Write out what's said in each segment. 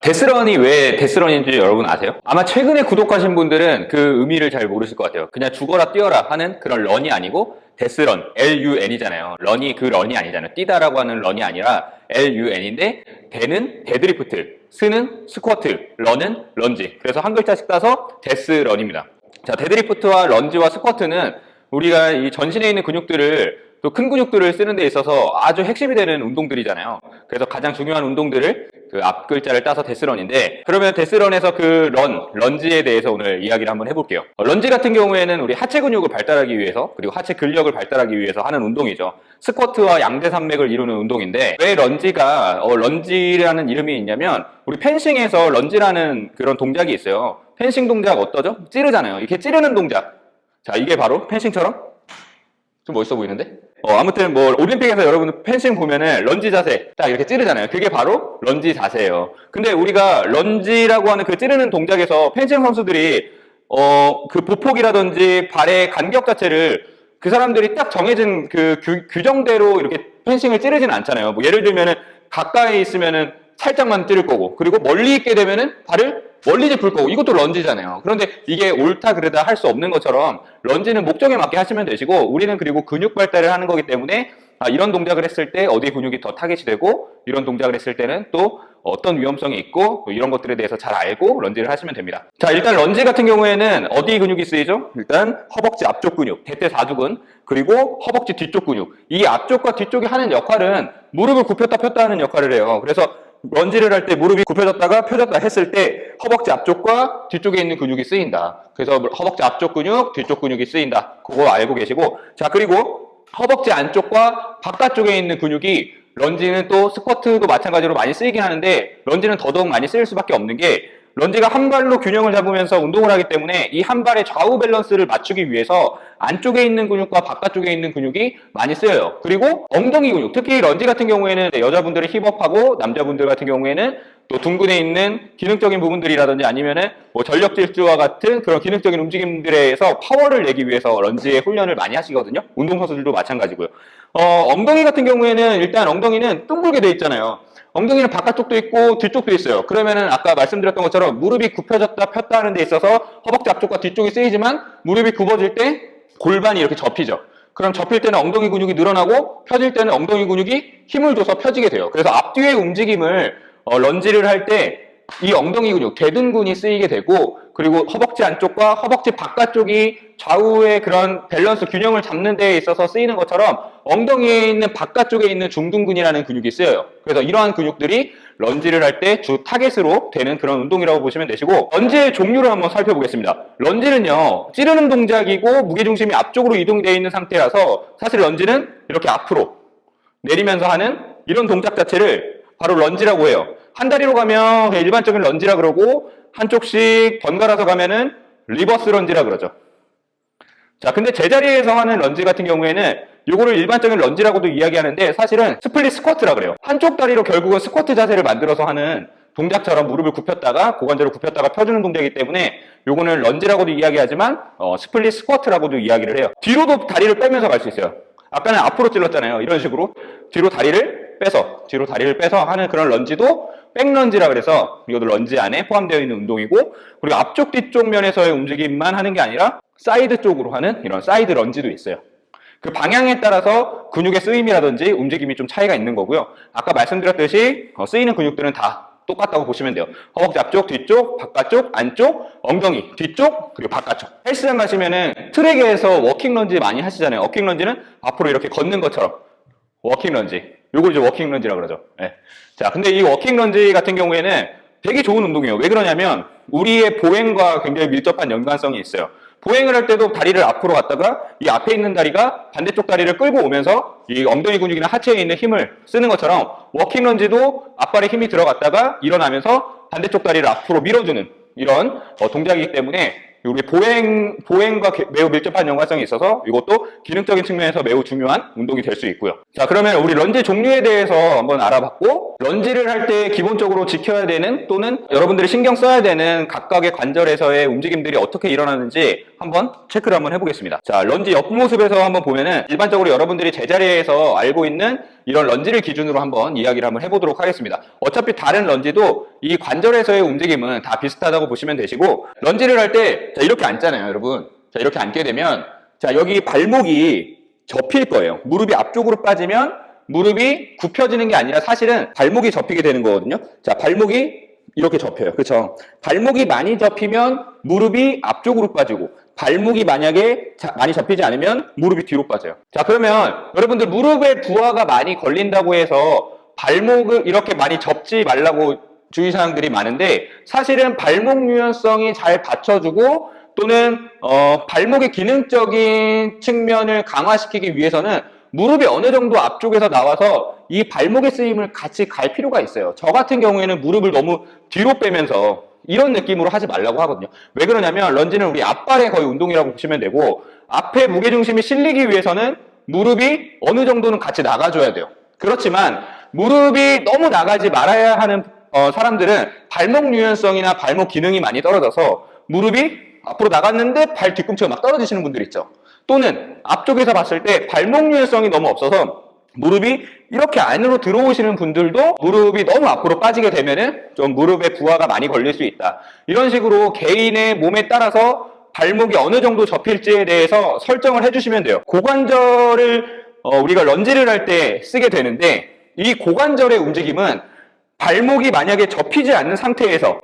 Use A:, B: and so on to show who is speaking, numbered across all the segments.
A: 데스런이 왜 데스런인지 여러분 아세요? 아마 최근에 구독하신 분들은 그 의미를 잘 모르실 것 같아요. 그냥 죽어라 뛰어라 하는 그런 런이 아니고 데스런, LUN이잖아요. 런이 그 런이 아니잖아요. 뛰다라고 하는 런이 아니라 LUN인데 데는 데드리프트, 스는 스쿼트, 런은 런지. 그래서 한 글자씩 따서 데스런입니다. 자, 데드리프트와 런지와 스쿼트는 우리가 이 전신에 있는 근육들을 또 큰 근육들을 쓰는 데 있어서 아주 핵심이 되는 운동들이잖아요. 그래서 가장 중요한 운동들을 그 앞 글자를 따서 데스런인데, 그러면 데스런에서 그 런지에 대해서 오늘 이야기를 한번 해볼게요. 런지 같은 경우에는 우리 하체 근육을 발달하기 위해서, 그리고 하체 근력을 발달하기 위해서 하는 운동이죠. 스쿼트와 양대 산맥을 이루는 운동인데, 왜 런지가 런지라는 이름이 있냐면, 우리 펜싱에서 런지라는 그런 동작이 있어요. 펜싱 동작 어떠죠? 찌르잖아요. 이렇게 찌르는 동작. 자, 이게 바로 펜싱처럼 좀 멋있어 보이는데? 아무튼 뭐 올림픽에서 여러분 펜싱 보면은 런지 자세 딱 이렇게 찌르잖아요. 그게 바로 런지 자세예요. 근데 우리가 런지라고 하는 그 찌르는 동작에서 펜싱 선수들이 그 보폭이라든지 발의 간격 자체를 그 사람들이 딱 정해진 그 규정대로 이렇게 펜싱을 찌르지는 않잖아요. 뭐 예를 들면은 가까이 있으면은 살짝만 찌를 거고, 그리고 멀리 있게 되면은 발을 멀리 짚을 거고, 이것도 런지잖아요. 그런데 이게 옳다 그르다 할 수 없는 것처럼 런지는 목적에 맞게 하시면 되시고, 우리는 그리고 근육 발달을 하는 거기 때문에 이런 동작을 했을 때 어디 근육이 더 타겟이 되고, 이런 동작을 했을 때는 또 어떤 위험성이 있고, 이런 것들에 대해서 잘 알고 런지를 하시면 됩니다. 자, 일단 런지 같은 경우에는 어디 근육이 쓰이죠? 일단 허벅지 앞쪽 근육, 대퇴사두근, 그리고 허벅지 뒤쪽 근육. 이 앞쪽과 뒤쪽이 하는 역할은 무릎을 굽혔다 폈다 하는 역할을 해요. 그래서 런지를 할 때 무릎이 굽혀졌다가 펴졌다 했을 때 허벅지 앞쪽과 뒤쪽에 있는 근육이 쓰인다. 그래서 허벅지 앞쪽 근육, 뒤쪽 근육이 쓰인다. 그거 알고 계시고, 자, 그리고 허벅지 안쪽과 바깥쪽에 있는 근육이, 런지는 또 스쿼트도 마찬가지로 많이 쓰이긴 하는데 런지는 더더욱 많이 쓰일 수밖에 없는 게, 런지가 한 발로 균형을 잡으면서 운동을 하기 때문에 이 한 발의 좌우 밸런스를 맞추기 위해서 안쪽에 있는 근육과 바깥쪽에 있는 근육이 많이 쓰여요. 그리고 엉덩이 근육, 특히 런지 같은 경우에는 여자분들은 힙업하고 남자분들 같은 경우에는 또 둥근에 있는 기능적인 부분들이라든지 아니면은 뭐 전력 질주와 같은 그런 기능적인 움직임들에서 파워를 내기 위해서 런지의 훈련을 많이 하시거든요. 운동선수들도 마찬가지고요. 엉덩이 같은 경우에는 일단 엉덩이는 둥글게 돼 있잖아요. 엉덩이는 바깥쪽도 있고 뒤쪽도 있어요. 그러면은 아까 말씀드렸던 것처럼 무릎이 굽혀졌다 폈다 하는 데 있어서 허벅지 앞쪽과 뒤쪽이 쓰이지만, 무릎이 굽어질 때 골반이 이렇게 접히죠. 그럼 접힐 때는 엉덩이 근육이 늘어나고, 펴질 때는 엉덩이 근육이 힘을 줘서 펴지게 돼요. 그래서 앞뒤의 움직임을 런지를 할 때 이 엉덩이 근육, 대둔근이 쓰이게 되고, 그리고 허벅지 안쪽과 허벅지 바깥쪽이 좌우의 그런 밸런스 균형을 잡는 데에 있어서 쓰이는 것처럼 엉덩이에 있는 바깥쪽에 있는 중둔근이라는 근육이 쓰여요. 그래서 이러한 근육들이 런지를 할 때 주 타겟으로 되는 그런 운동이라고 보시면 되시고, 런지의 종류를 한번 살펴보겠습니다. 런지는요, 찌르는 동작이고 무게중심이 앞쪽으로 이동되어 있는 상태라서 사실 런지는 이렇게 앞으로 내리면서 하는 이런 동작 자체를 바로 런지라고 해요. 한 다리로 가면 일반적인 런지라 그러고, 한쪽씩 번갈아서 가면은 리버스 런지라 그러죠. 자, 근데 제자리에서 하는 런지 같은 경우에는 요거를 일반적인 런지라고도 이야기하는데 사실은 스플릿 스쿼트라 그래요. 한쪽 다리로 결국은 스쿼트 자세를 만들어서 하는 동작처럼 무릎을 굽혔다가 고관절을 굽혔다가 펴주는 동작이기 때문에 요거는 런지라고도 이야기하지만 스플릿 스쿼트라고도 이야기를 해요. 뒤로도 다리를 빼면서 갈 수 있어요. 아까는 앞으로 찔렀잖아요. 이런 식으로 뒤로 다리를 빼서 하는 그런 런지도 백런지라 그래서 이것도 런지 안에 포함되어 있는 운동이고, 그리고 앞쪽 뒤쪽 면에서의 움직임만 하는 게 아니라 사이드 쪽으로 하는 이런 사이드 런지도 있어요. 그 방향에 따라서 근육의 쓰임이라든지 움직임이 좀 차이가 있는 거고요. 아까 말씀드렸듯이 쓰이는 근육들은 다 똑같다고 보시면 돼요. 허벅지 앞쪽, 뒤쪽, 바깥쪽, 안쪽, 엉덩이, 뒤쪽, 그리고 바깥쪽. 헬스장 가시면은 트랙에서 워킹 런지 많이 하시잖아요. 워킹 런지는 앞으로 이렇게 걷는 것처럼 워킹 런지. 요걸 이제 워킹 런지라고 그러죠. 네. 자, 근데 이 워킹 런지 같은 경우에는 되게 좋은 운동이에요. 왜 그러냐면 우리의 보행과 굉장히 밀접한 연관성이 있어요. 보행을 할 때도 다리를 앞으로 갔다가 이 앞에 있는 다리가 반대쪽 다리를 끌고 오면서 이 엉덩이 근육이나 하체에 있는 힘을 쓰는 것처럼, 워킹 런지도 앞발에 힘이 들어갔다가 일어나면서 반대쪽 다리를 앞으로 밀어주는 이런 동작이기 때문에 우리 보행과 매우 밀접한 연관성이 있어서 이것도 기능적인 측면에서 매우 중요한 운동이 될 수 있고요. 자, 그러면 우리 런지 종류에 대해서 한번 알아봤고, 런지를 할 때 기본적으로 지켜야 되는 또는 여러분들이 신경 써야 되는 각각의 관절에서의 움직임들이 어떻게 일어나는지 한번 체크를 한번 해보겠습니다. 자, 런지 옆모습에서 한번 보면은 일반적으로 여러분들이 제자리에서 알고 있는 이런 런지를 기준으로 한번 이야기를 한번 해보도록 하겠습니다. 어차피 다른 런지도 이 관절에서의 움직임은 다 비슷하다고 보시면 되시고, 런지를 할 때 이렇게 앉잖아요, 여러분. 자, 이렇게 앉게 되면 자, 여기 발목이 접힐 거예요. 무릎이 앞쪽으로 빠지면 무릎이 굽혀지는 게 아니라 사실은 발목이 접히게 되는 거거든요. 자, 발목이 이렇게 접혀요. 그렇죠? 발목이 많이 접히면 무릎이 앞쪽으로 빠지고, 발목이 만약에 많이 접히지 않으면 무릎이 뒤로 빠져요. 자, 그러면 여러분들 무릎에 부하가 많이 걸린다고 해서 발목을 이렇게 많이 접지 말라고 주의사항들이 많은데, 사실은 발목 유연성이 잘 받쳐주고 또는 발목의 기능적인 측면을 강화시키기 위해서는 무릎이 어느 정도 앞쪽에서 나와서 이 발목의 쓰임을 같이 갈 필요가 있어요. 저 같은 경우에는 무릎을 너무 뒤로 빼면서 이런 느낌으로 하지 말라고 하거든요. 왜 그러냐면 런지는 우리 앞발의 거의 운동이라고 보시면 되고, 앞에 무게중심이 실리기 위해서는 무릎이 어느 정도는 같이 나가줘야 돼요. 그렇지만 무릎이 너무 나가지 말아야 하는 사람들은 발목 유연성이나 발목 기능이 많이 떨어져서 무릎이 앞으로 나갔는데 발 뒤꿈치가 막 떨어지시는 분들 있죠. 또는 앞쪽에서 봤을 때 발목 유연성이 너무 없어서 무릎이 이렇게 안으로 들어오시는 분들도 무릎이 너무 앞으로 빠지게 되면은 좀 무릎에 부하가 많이 걸릴 수 있다. 이런 식으로 개인의 몸에 따라서 발목이 어느 정도 접힐지에 대해서 설정을 해주시면 돼요. 고관절을 우리가 런지를 할 때 쓰게 되는데, 이 고관절의 움직임은 발목이 만약에 접히지 않는 상태에서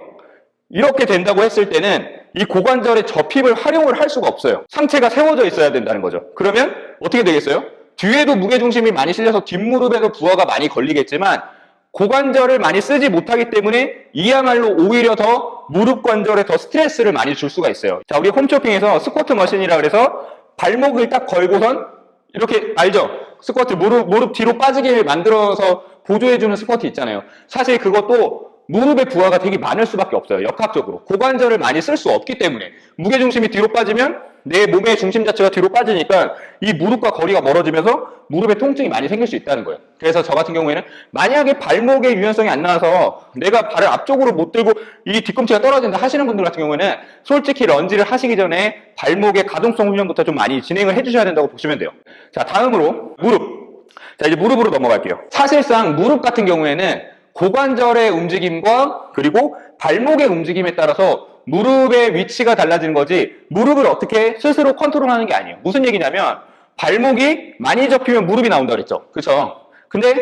A: 이렇게 된다고 했을 때는 이 고관절의 접힘을 활용을 할 수가 없어요. 상체가 세워져 있어야 된다는 거죠. 그러면 어떻게 되겠어요? 뒤에도 무게중심이 많이 실려서 뒷무릎에도 부하가 많이 걸리겠지만 고관절을 많이 쓰지 못하기 때문에 이야말로 오히려 더 무릎 관절에 더 스트레스를 많이 줄 수가 있어요. 자, 우리 홈쇼핑에서 스쿼트 머신이라 그래서 발목을 딱 걸고선 이렇게 알죠? 스쿼트 무릎 뒤로 빠지게 만들어서 보조해주는 스쿼트 있잖아요. 사실 그것도 무릎의 부하가 되게 많을 수밖에 없어요. 역학적으로. 고관절을 많이 쓸 수 없기 때문에. 무게중심이 뒤로 빠지면 내 몸의 중심 자체가 뒤로 빠지니까 이 무릎과 거리가 멀어지면서 무릎에 통증이 많이 생길 수 있다는 거예요. 그래서 저 같은 경우에는 만약에 발목의 유연성이 안 나와서 내가 발을 앞쪽으로 못 들고 이 뒤꿈치가 떨어진다 하시는 분들 같은 경우에는 솔직히 런지를 하시기 전에 발목의 가동성 훈련부터 좀 많이 진행을 해주셔야 된다고 보시면 돼요. 자, 다음으로 무릎. 자, 이제 무릎으로 넘어갈게요. 사실상 무릎 같은 경우에는 고관절의 움직임과 그리고 발목의 움직임에 따라서 무릎의 위치가 달라지는 거지, 무릎을 어떻게 스스로 컨트롤하는 게 아니에요. 무슨 얘기냐면 발목이 많이 접히면 무릎이 나온다 그랬죠. 그렇죠? 근데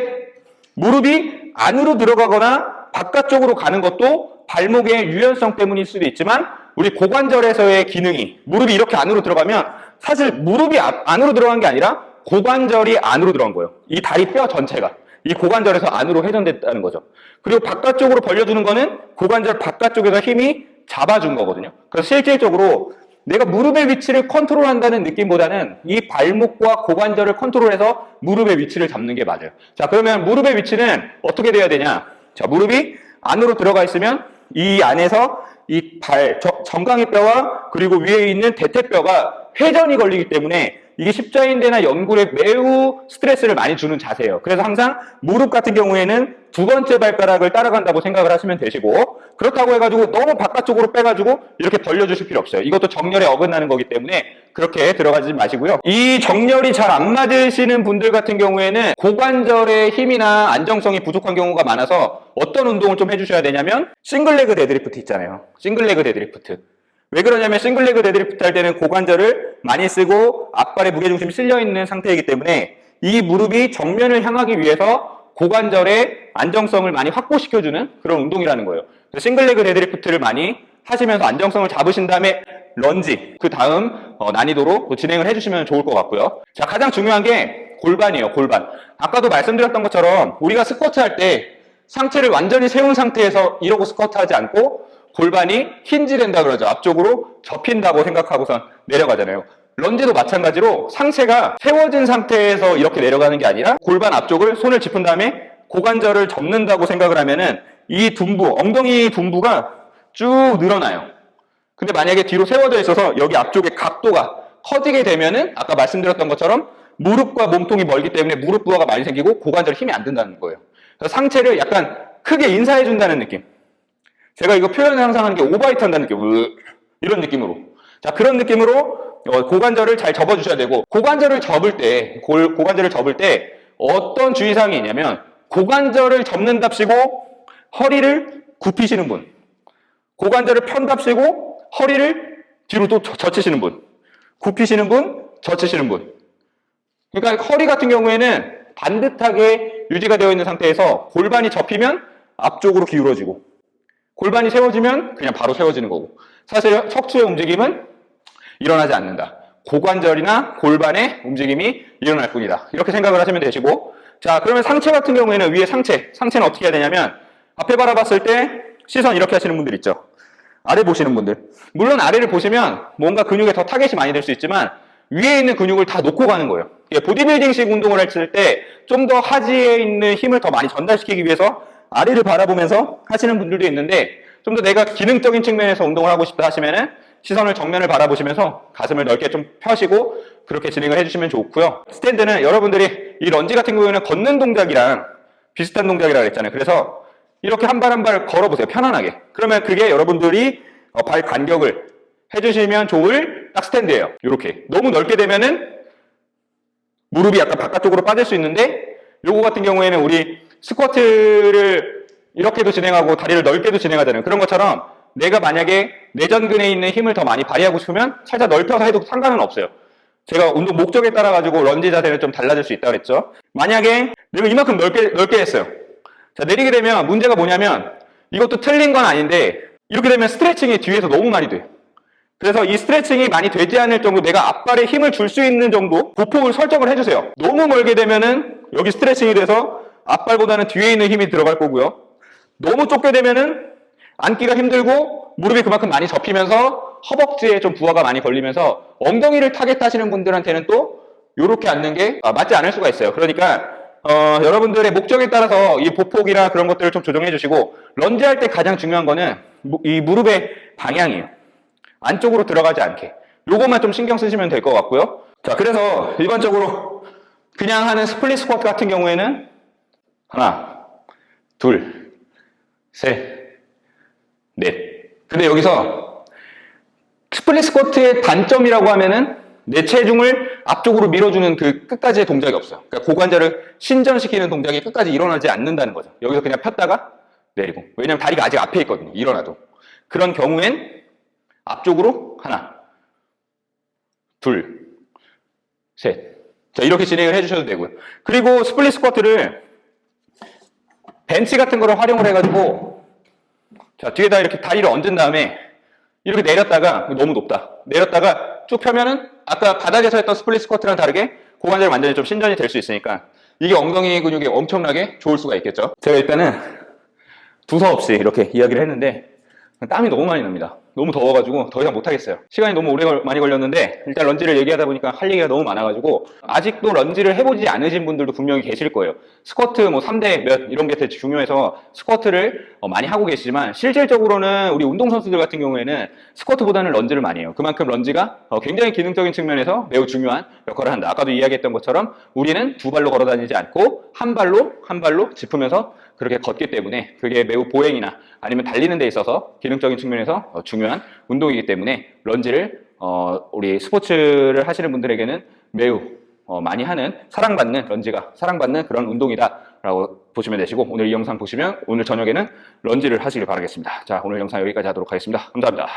A: 무릎이 안으로 들어가거나 바깥쪽으로 가는 것도 발목의 유연성 때문일 수도 있지만, 우리 고관절에서의 기능이 무릎이 이렇게 안으로 들어가면 사실 무릎이 안으로 들어간 게 아니라 고관절이 안으로 들어간 거예요. 이 다리 뼈 전체가 이 고관절에서 안으로 회전됐다는 거죠. 그리고 바깥쪽으로 벌려주는 거는 고관절 바깥쪽에서 힘이 잡아준 거거든요. 그래서 실질적으로 내가 무릎의 위치를 컨트롤한다는 느낌보다는 이 발목과 고관절을 컨트롤해서 무릎의 위치를 잡는 게 맞아요. 자, 그러면 무릎의 위치는 어떻게 돼야 되냐? 자, 무릎이 안으로 들어가 있으면 이 안에서 이 정강이 뼈와 그리고 위에 있는 대퇴뼈가 회전이 걸리기 때문에 이게 십자인대나 연골에 매우 스트레스를 많이 주는 자세예요. 그래서 항상 무릎 같은 경우에는 두 번째 발가락을 따라간다고 생각을 하시면 되시고, 그렇다고 해가지고 너무 바깥쪽으로 빼가지고 이렇게 벌려주실 필요 없어요. 이것도 정렬에 어긋나는 거기 때문에 그렇게 들어가지 마시고요. 이 정렬이 잘 안 맞으시는 분들 같은 경우에는 고관절의 힘이나 안정성이 부족한 경우가 많아서 어떤 운동을 좀 해주셔야 되냐면 싱글레그 데드리프트 있잖아요. 싱글레그 데드리프트. 왜 그러냐면 싱글레그 데드리프트 할 때는 고관절을 많이 쓰고 앞발에 무게중심이 실려있는 상태이기 때문에 이 무릎이 정면을 향하기 위해서 고관절의 안정성을 많이 확보시켜주는 그런 운동이라는 거예요. 그래서 싱글레그 데드리프트를 많이 하시면서 안정성을 잡으신 다음에 런지, 그 다음 난이도로 진행을 해주시면 좋을 것 같고요. 자, 가장 중요한 게 골반이에요. 골반. 아까도 말씀드렸던 것처럼 우리가 스쿼트 할 때 상체를 완전히 세운 상태에서 이러고 스쿼트 하지 않고 골반이 힌지된다 그러죠. 앞쪽으로 접힌다고 생각하고선 내려가잖아요. 런지도 마찬가지로 상체가 세워진 상태에서 이렇게 내려가는 게 아니라 골반 앞쪽을 손을 짚은 다음에 고관절을 접는다고 생각을 하면은 이 둔부, 엉덩이 둔부가 쭉 늘어나요. 근데 만약에 뒤로 세워져 있어서 여기 앞쪽에 각도가 커지게 되면은 아까 말씀드렸던 것처럼 무릎과 몸통이 멀기 때문에 무릎 부하가 많이 생기고 고관절 힘이 안 든다는 거예요. 그래서 상체를 약간 크게 인사해준다는 느낌. 제가 이거 표현을 항상 하는 게 오버히트 한다는 느낌. 이런 느낌으로. 자, 그런 느낌으로 고관절을 잘 접어주셔야 되고, 고관절을 접을 때 어떤 주의사항이 있냐면, 고관절을 접는답시고 허리를 굽히시는 분, 고관절을 편답시고 허리를 뒤로 또 젖히시는 분, 굽히시는 분, 젖히시는 분. 그러니까 허리 같은 경우에는 반듯하게 유지가 되어 있는 상태에서 골반이 접히면 앞쪽으로 기울어지고, 골반이 세워지면 그냥 바로 세워지는 거고, 사실 척추의 움직임은 일어나지 않는다. 고관절이나 골반의 움직임이 일어날 뿐이다. 이렇게 생각을 하시면 되시고, 자, 그러면 상체 같은 경우에는 위에 상체는 어떻게 해야 되냐면, 앞에 바라봤을 때 시선 이렇게 하시는 분들 있죠. 아래 보시는 분들. 물론 아래를 보시면 뭔가 근육에 더 타겟이 많이 될 수 있지만, 위에 있는 근육을 다 놓고 가는 거예요. 보디빌딩식 운동을 했을 때 좀 더 하지에 있는 힘을 더 많이 전달시키기 위해서 아래를 바라보면서 하시는 분들도 있는데, 좀 더 내가 기능적인 측면에서 운동을 하고 싶다 하시면은 시선을 정면을 바라보시면서 가슴을 넓게 좀 펴시고 그렇게 진행을 해주시면 좋고요. 스탠드는 여러분들이 이 런지 같은 경우에는 걷는 동작이랑 비슷한 동작이라고 했잖아요. 그래서 이렇게 한 발 한 발 걸어보세요. 편안하게. 그러면 그게 여러분들이 발 간격을 해주시면 좋을 딱 스탠드예요. 이렇게 너무 넓게 되면은 무릎이 약간 바깥쪽으로 빠질 수 있는데, 요거 같은 경우에는 우리 스쿼트를 이렇게도 진행하고 다리를 넓게도 진행하잖아요. 그런 것처럼 내가 만약에 내전근에 있는 힘을 더 많이 발휘하고 싶으면 살짝 넓혀서 해도 상관은 없어요. 제가 운동 목적에 따라 가지고 런지 자세는 좀 달라질 수 있다고 그랬죠. 만약에 내가 이만큼 넓게 했어요. 자, 내리게 되면 문제가 뭐냐면, 이것도 틀린 건 아닌데 이렇게 되면 스트레칭이 뒤에서 너무 많이 돼요. 그래서 이 스트레칭이 많이 되지 않을 정도, 내가 앞발에 힘을 줄 수 있는 정도 보폭을 설정을 해주세요. 너무 멀게 되면은 여기 스트레칭이 돼서 앞발보다는 뒤에 있는 힘이 들어갈 거고요. 너무 좁게 되면은 앉기가 힘들고 무릎이 그만큼 많이 접히면서 허벅지에 좀 부하가 많이 걸리면서 엉덩이를 타겟하시는 분들한테는 또 이렇게 앉는 게 맞지 않을 수가 있어요. 그러니까 여러분들의 목적에 따라서 이 보폭이나 그런 것들을 좀 조정해 주시고, 런지 할 때 가장 중요한 거는 이 무릎의 방향이에요. 안쪽으로 들어가지 않게. 요것만 좀 신경 쓰시면 될 것 같고요. 자, 그래서 일반적으로 그냥 하는 스플릿 스쿼트 같은 경우에는 하나, 둘, 셋, 넷. 근데 여기서 스플릿 스쿼트의 단점이라고 하면은 내 체중을 앞쪽으로 밀어주는 그 끝까지의 동작이 없어요. 그러니까 고관절을 신전시키는 동작이 끝까지 일어나지 않는다는 거죠. 여기서 그냥 폈다가 내리고. 왜냐면 다리가 아직 앞에 있거든요. 일어나도. 그런 경우엔 앞쪽으로 하나, 둘, 셋. 자, 이렇게 진행을 해주셔도 되고요. 그리고 스플릿 스쿼트를 벤치 같은 거를 활용을 해가지고, 자, 뒤에다 이렇게 다리를 얹은 다음에 이렇게 내렸다가, 너무 높다. 내렸다가 쭉 펴면은 아까 바닥에서 했던 스플릿 스쿼트랑 다르게 고관절 완전히 좀 신전이 될 수 있으니까 이게 엉덩이 근육에 엄청나게 좋을 수가 있겠죠. 제가 일단은 두서없이 이렇게 이야기를 했는데 땀이 너무 많이 납니다. 너무 더워가지고 더 이상 못하겠어요. 시간이 너무 많이 걸렸는데, 일단 런지를 얘기하다 보니까 할 얘기가 너무 많아가지고 아직도 런지를 해보지 않으신 분들도 분명히 계실 거예요. 스쿼트 뭐 3대 몇 이런 게 되게 중요해서 스쿼트를 많이 하고 계시지만, 실질적으로는 우리 운동선수들 같은 경우에는 스쿼트보다는 런지를 많이 해요. 그만큼 런지가 굉장히 기능적인 측면에서 매우 중요한 역할을 한다. 아까도 이야기했던 것처럼 우리는 두 발로 걸어 다니지 않고 한 발로 짚으면서 그렇게 걷기 때문에 그게 매우 보행이나 아니면 달리는 데 있어서 기능적인 측면에서 중요한 운동이기 때문에 런지를 우리 스포츠를 하시는 분들에게는 매우 많이 하는, 사랑받는 그런 운동이다라고 보시면 되시고, 오늘 이 영상 보시면 오늘 저녁에는 런지를 하시길 바라겠습니다. 자, 오늘 영상 여기까지 하도록 하겠습니다. 감사합니다.